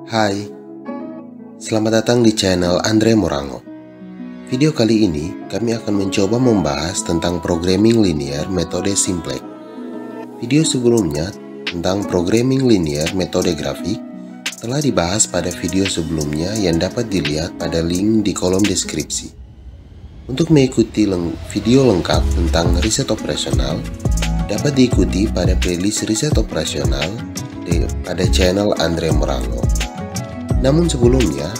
Hai, selamat datang di channel Andre Morango. Video kali ini kami akan mencoba membahas tentang programming linear metode simplex. Video sebelumnya tentang programming linear metode grafik telah dibahas pada video sebelumnya yang dapat dilihat pada link di kolom deskripsi. Untuk mengikuti video lengkap tentang riset operasional, dapat diikuti pada playlist riset operasional pada channel Andre Morango. Namun sebelumnya,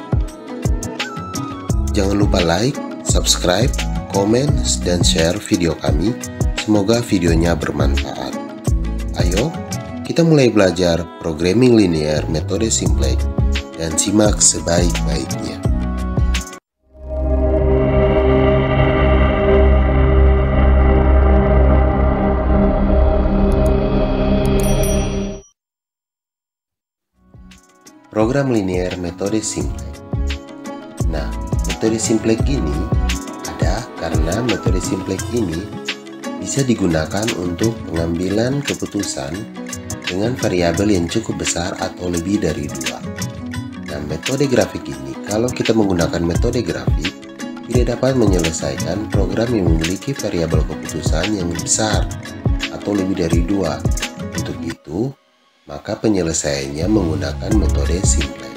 jangan lupa like, subscribe, komen, dan share video kami. Semoga videonya bermanfaat. Ayo, kita mulai belajar programming linear metode simplex dan simak sebaik-baiknya. Program linear metode simplex. Nah, metode simplex ini ada karena metode simplex ini bisa digunakan untuk pengambilan keputusan dengan variabel yang cukup besar atau lebih dari 2. Nah, metode grafik ini, kalau kita menggunakan metode grafik, tidak dapat menyelesaikan program yang memiliki variabel keputusan yang besar atau lebih dari 2. Untuk itu, maka penyelesaiannya menggunakan metode simplex.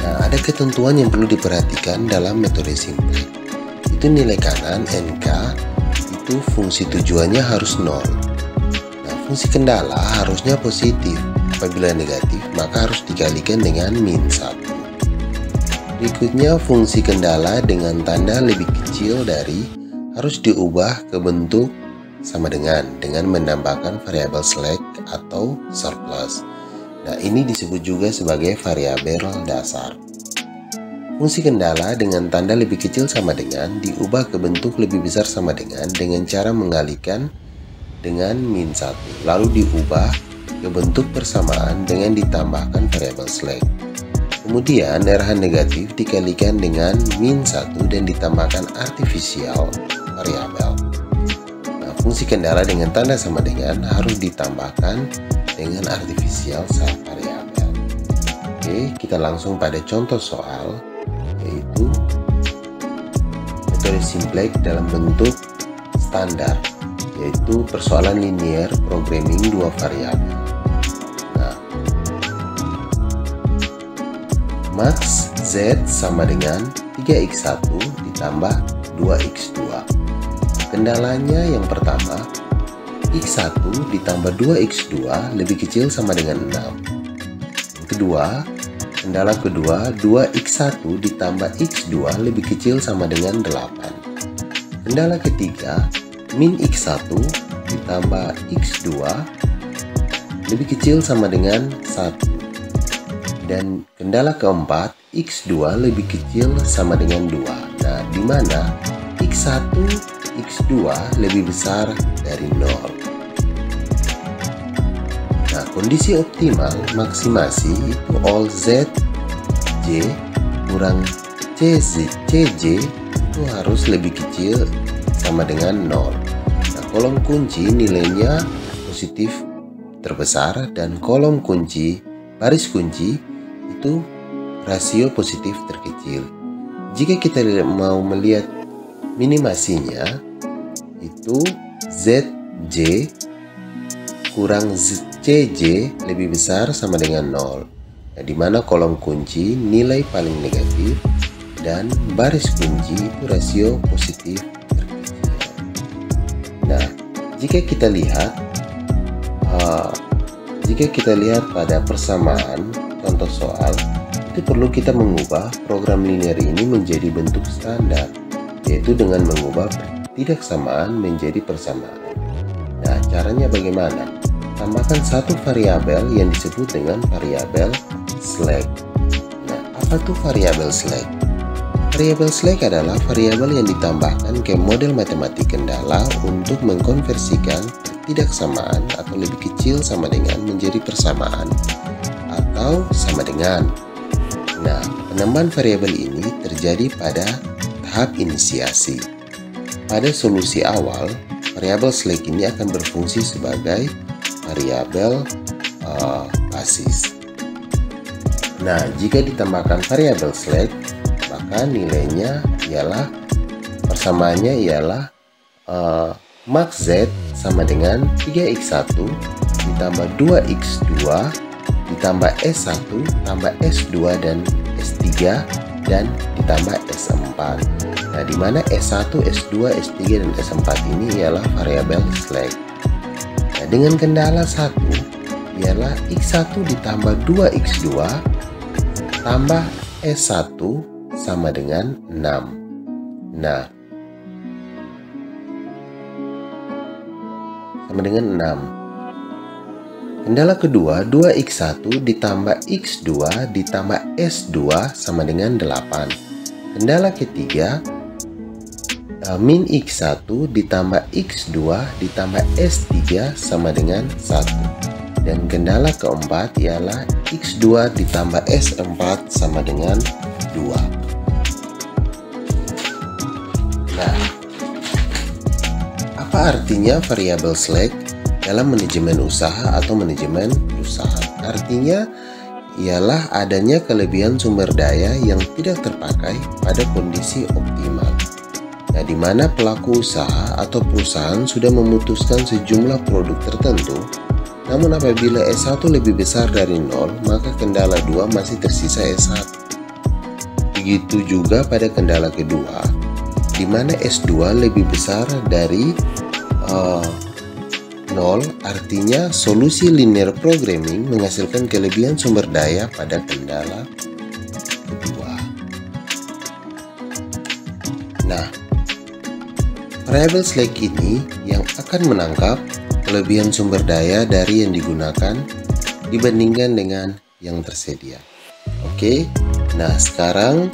Nah, ada ketentuan yang perlu diperhatikan dalam metode simplex. Itu nilai kanan NK itu fungsi tujuannya harus 0. Nah, fungsi kendala harusnya positif. Apabila negatif, maka harus dikalikan dengan min 1. Berikutnya, fungsi kendala dengan tanda lebih kecil dari harus diubah ke bentuk sama dengan menambahkan variabel slack atau surplus. Nah, ini disebut juga sebagai variabel dasar. Fungsi kendala dengan tanda lebih kecil sama dengan diubah ke bentuk lebih besar sama dengan cara mengalihkan dengan min 1, lalu diubah ke bentuk persamaan dengan ditambahkan variabel slack. Kemudian RH negatif dikalikan dengan min 1 dan ditambahkan artificial variabel. Fungsi kendala dengan tanda sama dengan harus ditambahkan dengan artificial variabel. Oke, kita langsung pada contoh soal, yaitu metode simplex dalam bentuk standar, yaitu persoalan linear programming 2 variabel. Nah, max Z sama dengan 3x1 ditambah 2x2. Kendalanya yang pertama, x1 ditambah 2x2 lebih kecil sama dengan 6. Yang kedua, kendala kedua, 2x1 ditambah x2 lebih kecil sama dengan 8. Kendala ketiga, min x1 ditambah x2 lebih kecil sama dengan 1. Dan kendala keempat, x2 lebih kecil sama dengan 2. Nah, di mana x1 x2 lebih besar dari 0. Nah, kondisi optimal maksimasi itu all z j kurang cj itu harus lebih kecil sama dengan 0. Nah, kolom kunci nilainya positif terbesar dan kolom kunci baris kunci itu rasio positif terkecil. Jika kita mau melihat minimasinya itu ZJ kurang CJ lebih besar sama dengan 0. Nah, di mana kolom kunci nilai paling negatif dan baris kunci itu rasio positif terkecil. Nah, jika kita lihat pada persamaan contoh soal, itu perlu kita mengubah program linear ini menjadi bentuk standar, yaitu dengan mengubah ketidaksamaan menjadi persamaan. Nah, caranya bagaimana? Tambahkan satu variabel yang disebut dengan variabel slack. Nah, apa tuh variabel slack? Variabel slack adalah variabel yang ditambahkan ke model matematik kendala untuk mengkonversikan ketidaksamaan atau lebih kecil sama dengan menjadi persamaan atau sama dengan. Nah, penambahan variabel ini terjadi pada tahap inisiasi. Pada solusi awal, variabel slack ini akan berfungsi sebagai variabel basis. Nah, jika ditambahkan variabel slack, maka nilainya ialah persamaannya ialah max z sama dengan 3x1 ditambah 2x2 ditambah S1 tambah S2 dan S3 dan ditambah S4. Nah, di mana S1, S2, S3 dan S4 ini ialah variabel slack. Nah, dengan kendala 1 ialah X1 ditambah 2X2 tambah S1 sama dengan 6. Nah, sama dengan 6. Kendala kedua, 2x1 ditambah x2 ditambah s2 sama dengan 8. Kendala ketiga, min x1 ditambah x2 ditambah s3 sama dengan 1. Dan kendala keempat ialah x2 ditambah s4 sama dengan 2. Nah, apa artinya variabel slack dalam manajemen usaha atau manajemen perusahaan? Artinya ialah adanya kelebihan sumber daya yang tidak terpakai pada kondisi optimal. Nah, di mana pelaku usaha atau perusahaan sudah memutuskan sejumlah produk tertentu, namun apabila S1 lebih besar dari 0, maka kendala 2 masih tersisa S1. Begitu juga pada kendala kedua, di mana S2 lebih besar dari 0, artinya solusi linear programming menghasilkan kelebihan sumber daya pada kendala kedua. Nah, variabel slack ini yang akan menangkap kelebihan sumber daya dari yang digunakan dibandingkan dengan yang tersedia. Oke, nah sekarang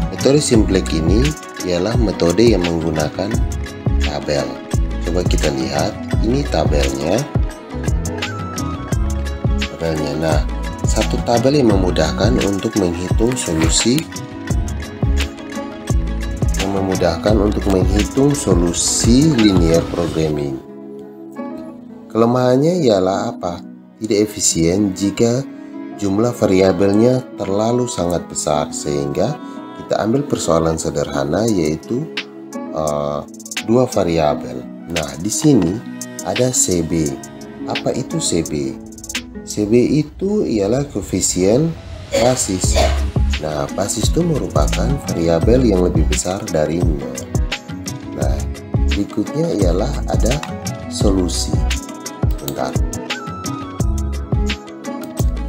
metode simplex ini ialah metode yang menggunakan tabel. Coba kita lihat, ini tabelnya. Nah, satu tabel yang memudahkan untuk menghitung solusi, linear programming. Kelemahannya ialah apa? Tidak efisien jika jumlah variabelnya terlalu sangat besar, sehingga kita ambil persoalan sederhana yaitu 2 variabel. Nah, di sini ada CB. Apa itu CB? CB itu ialah koefisien basis. Nah, basis itu merupakan variabel yang lebih besar dari 0. Nah, berikutnya ialah ada solusi. Bentar.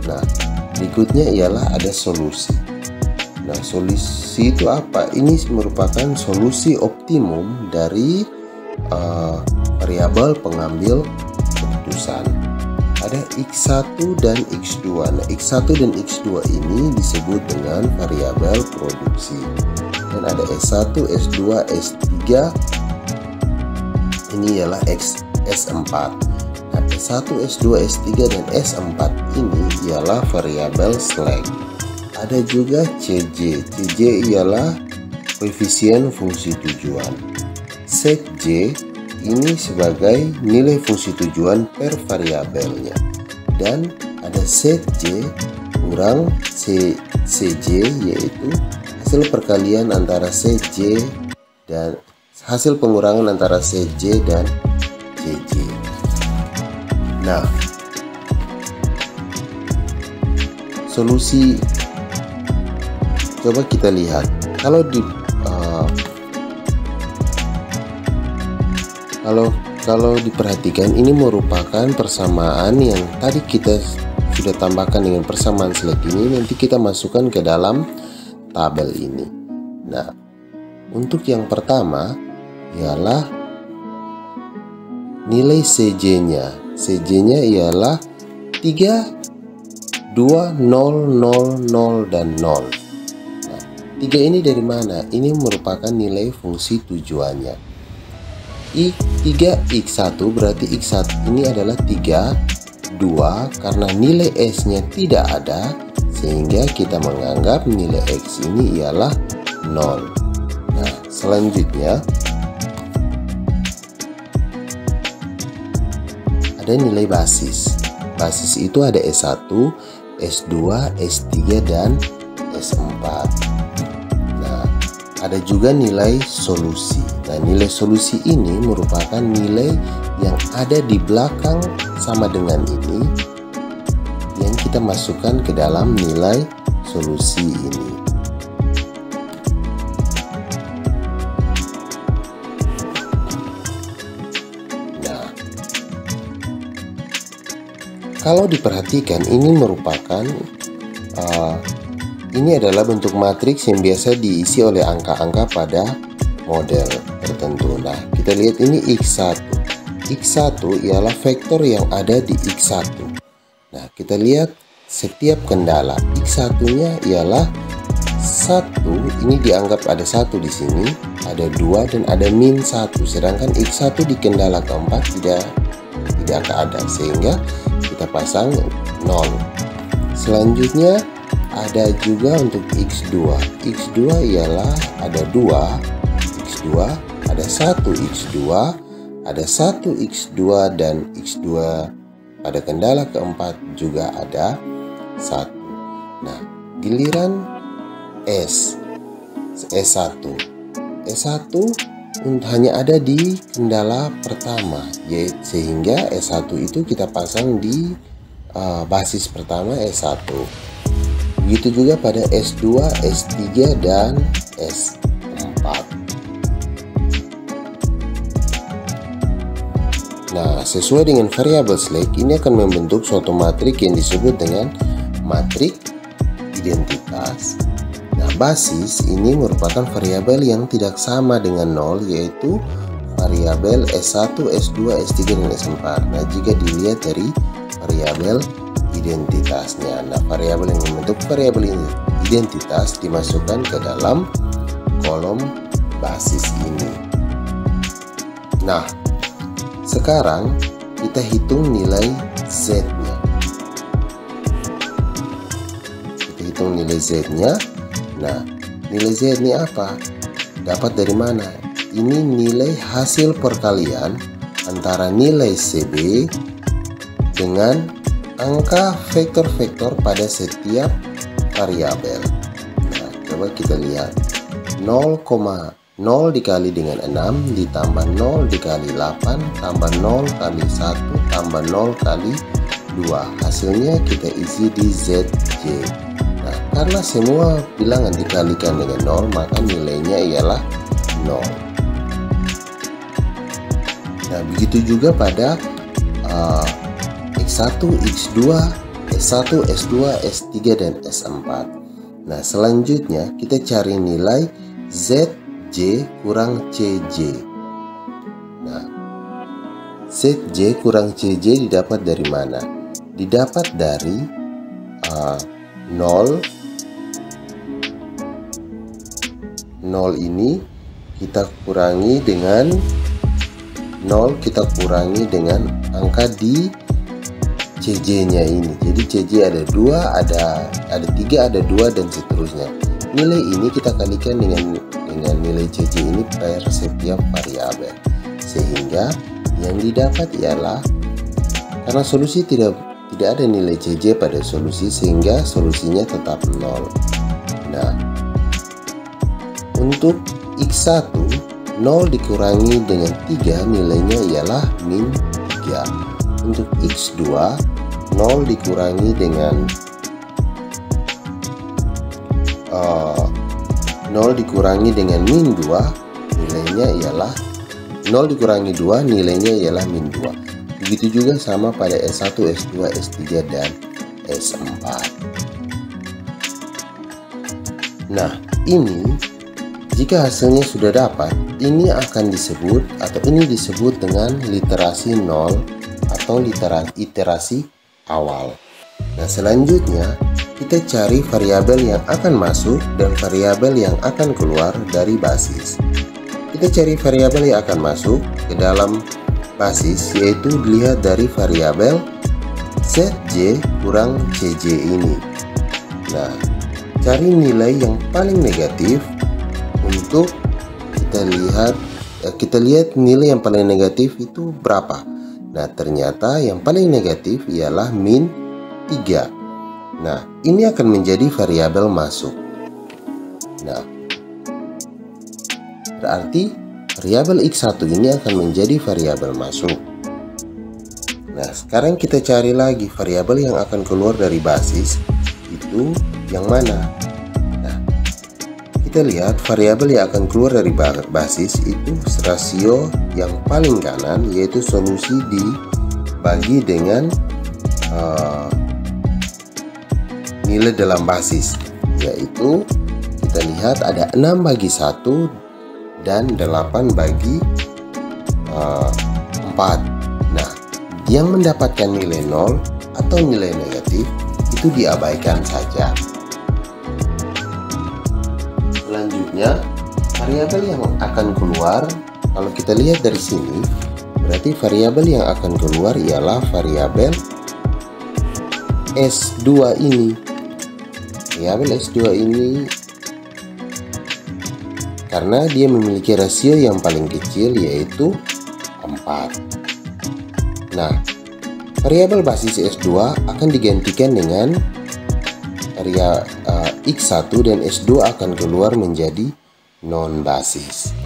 Nah, berikutnya ialah ada solusi. Nah, solusi itu apa? Ini merupakan solusi optimum dari variabel pengambil keputusan. Ada X1 dan X2. Nah, X1 dan X2 ini disebut dengan variabel produksi. Dan ada S1, S2, S3. Ini ialah S4. Nah, S1, S2, S3 dan S4 ini ialah variabel slack. Ada juga CJ. CJ ialah koefisien fungsi tujuan. Set J ini sebagai nilai fungsi tujuan per variabelnya, dan ada set J kurang CJ, yaitu hasil perkalian antara CJ dan hasil pengurangan antara CJ dan CJ. Nah, solusi coba kita lihat. Kalau diperhatikan, ini merupakan persamaan yang tadi kita sudah tambahkan dengan persamaan slack ini, nanti kita masukkan ke dalam tabel ini. Nah, untuk yang pertama ialah nilai CJ-nya. CJ-nya ialah 3, 2, 0, 0, 0, dan 0. Nah, 3 ini dari mana? Ini merupakan nilai fungsi tujuannya. 3x1 berarti x1 ini adalah 3, 2, karena nilai s-nya tidak ada, sehingga kita menganggap nilai x ini ialah 0. Nah, selanjutnya ada nilai basis. Basis itu ada S1, S2, S3, dan S4. Nah, ada juga nilai solusi. Nah, nilai solusi ini merupakan nilai yang ada di belakang sama dengan ini yang kita masukkan ke dalam nilai solusi ini. Nah, kalau diperhatikan ini merupakan ini adalah bentuk matriks yang biasa diisi oleh angka-angka pada model tertentu. Nah, kita lihat ini X1. X1 ialah vektor yang ada di X1. Nah, kita lihat setiap kendala X1-nya ialah 1. Ini dianggap ada 1 di sini, ada 2 dan ada min 1. Sedangkan X1 di kendala keempat tidak ada, sehingga kita pasang 0. Selanjutnya ada juga untuk X2. X2 ialah ada 2 X2, ada 1 X2, ada 1 X2 dan X2 pada kendala keempat juga ada 1. Nah, giliran S1 hanya ada di kendala pertama, yaitu sehingga S1 itu kita pasang di basis pertama S1. Begitu juga pada S2, S3, dan S4. Nah, sesuai dengan variabel Slack, ini akan membentuk suatu matrik yang disebut dengan matrik identitas. Nah, basis ini merupakan variabel yang tidak sama dengan 0, yaitu variabel S1, S2, S3, dan S4. Nah, jika dilihat dari variabel identitasnya. Nah, variabel yang membentuk variabel identitas dimasukkan ke dalam kolom basis ini. Nah, sekarang kita hitung nilai Z-nya. Kita hitung nilai Z-nya. Nah, nilai Z ini apa? Dapat dari mana? Ini nilai hasil perkalian antara nilai CB dengan angka vektor-vektor pada setiap variabel. Nah, coba kita lihat. 0,0 dikali dengan 6 ditambah 0 dikali 8 tambah 0 kali 1 tambah 0 kali 2. Hasilnya kita isi di ZJ. Nah, karena semua bilangan dikalikan dengan 0, maka nilainya ialah 0. Nah, begitu juga pada X1, X2, S1, S2, S3, dan S4. Nah, selanjutnya kita cari nilai ZJ kurang CJ. Nah, ZJ kurang CJ didapat dari mana? Didapat dari 0 ini kita kurangi dengan 0, kita kurangi dengan angka di CJ-nya ini. Jadi CJ ada 2, ada 3, ada 2, dan seterusnya. Nilai ini kita kalikan dengan nilai CJ ini per setiap variabel, sehingga yang didapat ialah, karena solusi tidak ada nilai CJ pada solusi, sehingga solusinya tetap 0. Nah, untuk X1 0 dikurangi dengan 3 nilainya ialah min 3. Untuk X2 0 dikurangi dengan 0 dikurangi dengan min 2 nilainya ialah 0 dikurangi 2 nilainya ialah min 2. Begitu juga sama pada S1, S2, S3, dan S4. Nah, ini jika hasilnya sudah dapat, ini akan disebut atau ini disebut dengan literasi 0 atau iterasi awal. Nah, selanjutnya kita cari variabel yang akan masuk dan variabel yang akan keluar dari basis. Kita cari variabel yang akan masuk ke dalam basis, yaitu dilihat dari variabel ZJ kurang CJ ini. Nah, cari nilai yang paling negatif untuk kita lihat nilai yang paling negatif itu berapa. Nah, ternyata yang paling negatif ialah min 3. Nah, ini akan menjadi variabel masuk. Nah, berarti variabel X1 ini akan menjadi variabel masuk. Nah, sekarang kita cari lagi variabel yang akan keluar dari basis itu yang mana. Nah, kita lihat variabel yang akan keluar dari basis itu rasio yang paling kanan, yaitu solusi dibagi dengan nilai dalam basis, yaitu kita lihat ada 6 bagi 1 dan 8 bagi 4. Nah, yang mendapatkan nilai 0 atau nilai negatif itu diabaikan saja. Selanjutnya, variabel yang akan keluar, kalau kita lihat dari sini, berarti variabel yang akan keluar ialah variabel S2 ini. Variabel S2 ini karena dia memiliki rasio yang paling kecil, yaitu 4. Nah, variabel basis S2 akan digantikan dengan X1 dan S2 akan keluar menjadi non-basis.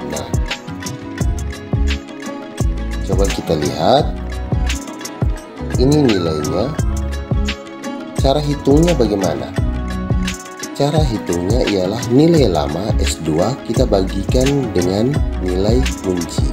Nah, coba kita lihat. Ini nilainya. Cara hitungnya bagaimana? Cara hitungnya ialah nilai lama S2 kita bagikan dengan nilai kunci.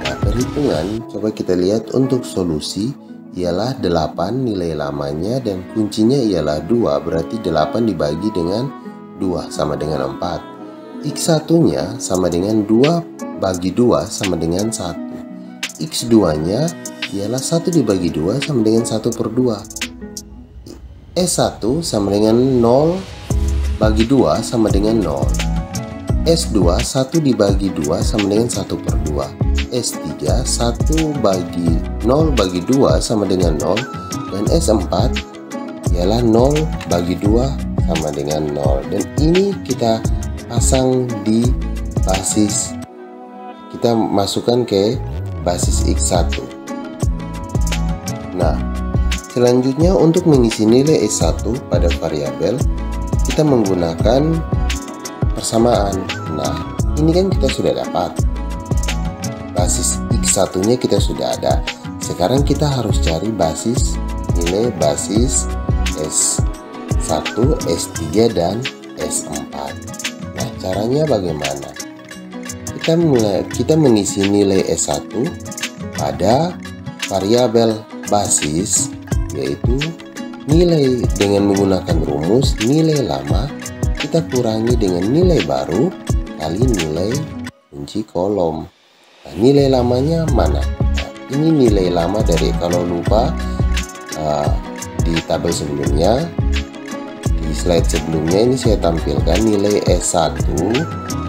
Nah, perhitungan coba kita lihat untuk solusi ialah 8 nilai lamanya dan kuncinya ialah 2, berarti 8 dibagi dengan 2 sama dengan 4. X1 nya sama dengan 2 bagi 2 sama dengan 1. X2 nya ialah 1 dibagi 2 sama dengan 1/2. S1 sama dengan 0 bagi 2 sama dengan 0. S2 1 dibagi 2 sama dengan 1/2. S3 1 bagi 0 bagi 2 sama dengan 0. Dan S4 ialah 0 bagi 2 sama dengan 0. Dan ini kita pasang di basis, kita masukkan ke basis X1. Nah, selanjutnya untuk mengisi nilai S1 pada variabel, kita menggunakan persamaan. Nah, ini kan kita sudah dapat. Basis X1 nya kita sudah ada. Sekarang kita harus cari nilai basis S1, S3, dan S4. Nah, caranya bagaimana? Kita mengisi nilai S1 pada variabel basis, yaitu nilai dengan menggunakan rumus nilai lama kita kurangi dengan nilai baru kali nilai kunci kolom. Nah, nilai lamanya mana? Nah, ini nilai lama dari, kalau lupa di tabel sebelumnya, di slide sebelumnya ini saya tampilkan nilai S1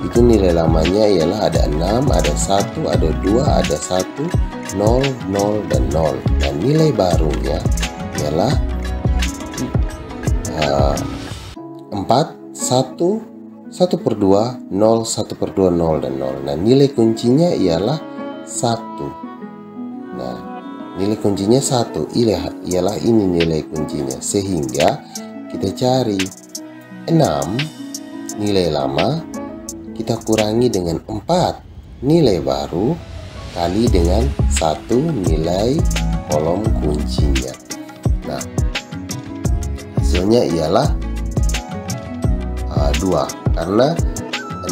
itu nilai lamanya ialah ada 6, ada 1, ada 2, ada 1, 0, 0, dan 0. Dan nilai barunya ialah 4, 1, 1/2, 0, 1/2, 0, dan 0. Nah, nilai kuncinya ialah 1. Nah, nilai kuncinya 1 ialah ini nilai kuncinya. Sehingga kita cari 6 nilai lama, kita kurangi dengan 4 nilai baru kali dengan 1 nilai kolom kuncinya. Nah, hasilnya ialah 2, karena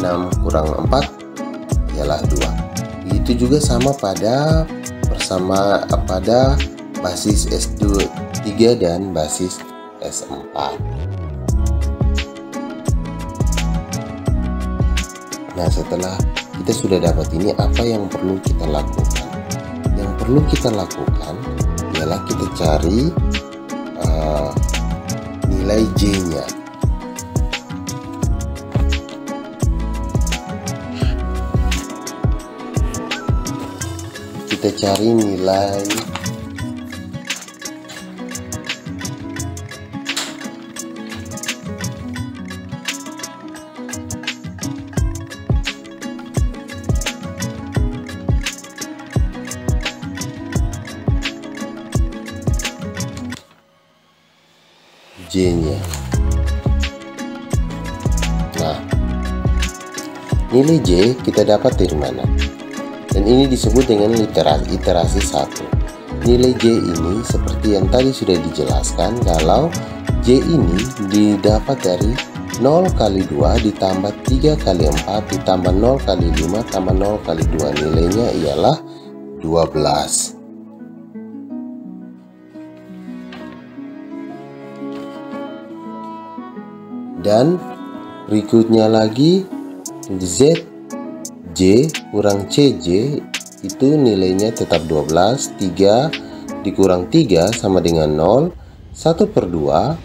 6 kurang 4 ialah 2. Begitu juga sama pada basis S3 dan basis S4. Nah, setelah kita sudah dapat ini, apa yang perlu kita lakukan? Yang perlu kita lakukan ialah kita cari nilai J-nya. Kita cari nilai J-nya. Nah, nilai J kita dapat dari mana? Dan ini disebut dengan iterasi 1. Nilai J ini seperti yang tadi sudah dijelaskan, kalau J ini didapat dari 0 kali 2 ditambah 3 kali 4 ditambah 0 kali 5 tambah 0 kali 2. Nilainya ialah 12. Dan berikutnya lagi ZJ kurang CJ itu nilainya tetap 12. 3 dikurang 3 sama dengan 0. 1/2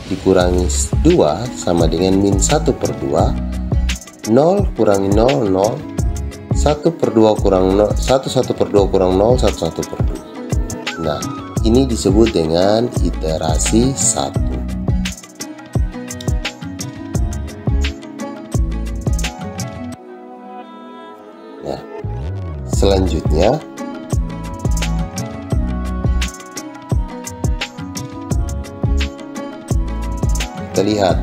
dikurangi 2 sama dengan min 1/2. 0 kurangi 0, 0. 1/2 kurang 0, 1/2 kurang 0, 1/2. Nah, ini disebut dengan iterasi 1. Nah, selanjutnya kita lihat,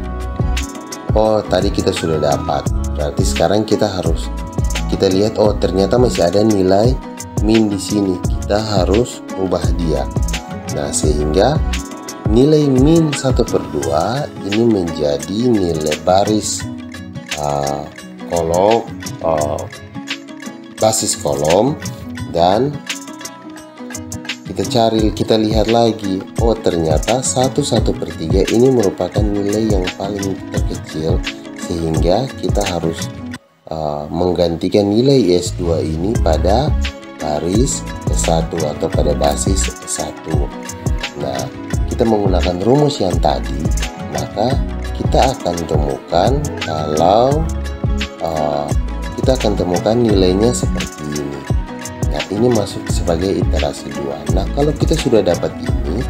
oh tadi kita sudah dapat, berarti sekarang kita lihat, oh ternyata masih ada nilai min di sini, kita harus ubah dia. Nah, sehingga nilai min 1/2 ini menjadi nilai baris kolom, basis kolom, dan kita lihat lagi, oh ternyata 1/3 ini merupakan nilai yang paling terkecil, sehingga kita harus menggantikan nilai S2 ini pada baris S1 atau pada basis S1. Nah, kita menggunakan rumus yang tadi, maka kita akan temukan nilainya seperti ini. Nah, ini masuk sebagai iterasi 2. Nah, kalau kita sudah dapat ini,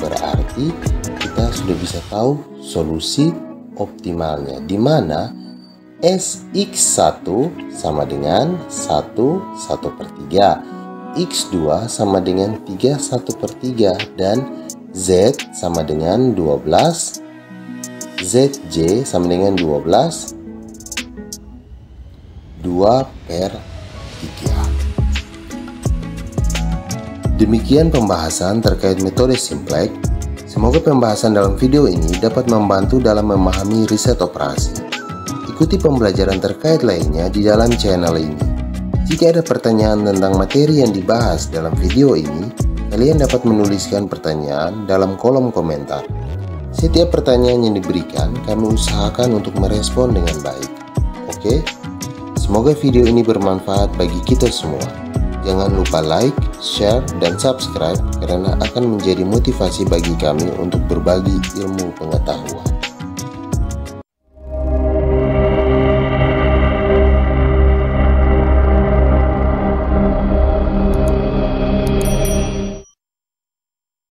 berarti kita sudah bisa tahu solusi optimalnya, di mana Sx1 sama dengan 1/3, X2 sama dengan 3/3, dan Z sama dengan 12, Zj sama dengan 12, 2/3. Demikian pembahasan terkait metode simplex. Semoga pembahasan dalam video ini dapat membantu dalam memahami riset operasi. Ikuti pembelajaran terkait lainnya di dalam channel ini. Jika ada pertanyaan tentang materi yang dibahas dalam video ini, kalian dapat menuliskan pertanyaan dalam kolom komentar. Setiap pertanyaan yang diberikan, kami usahakan untuk merespon dengan baik. Oke? Semoga video ini bermanfaat bagi kita semua. Jangan lupa like, share, dan subscribe karena akan menjadi motivasi bagi kami untuk berbagi ilmu pengetahuan.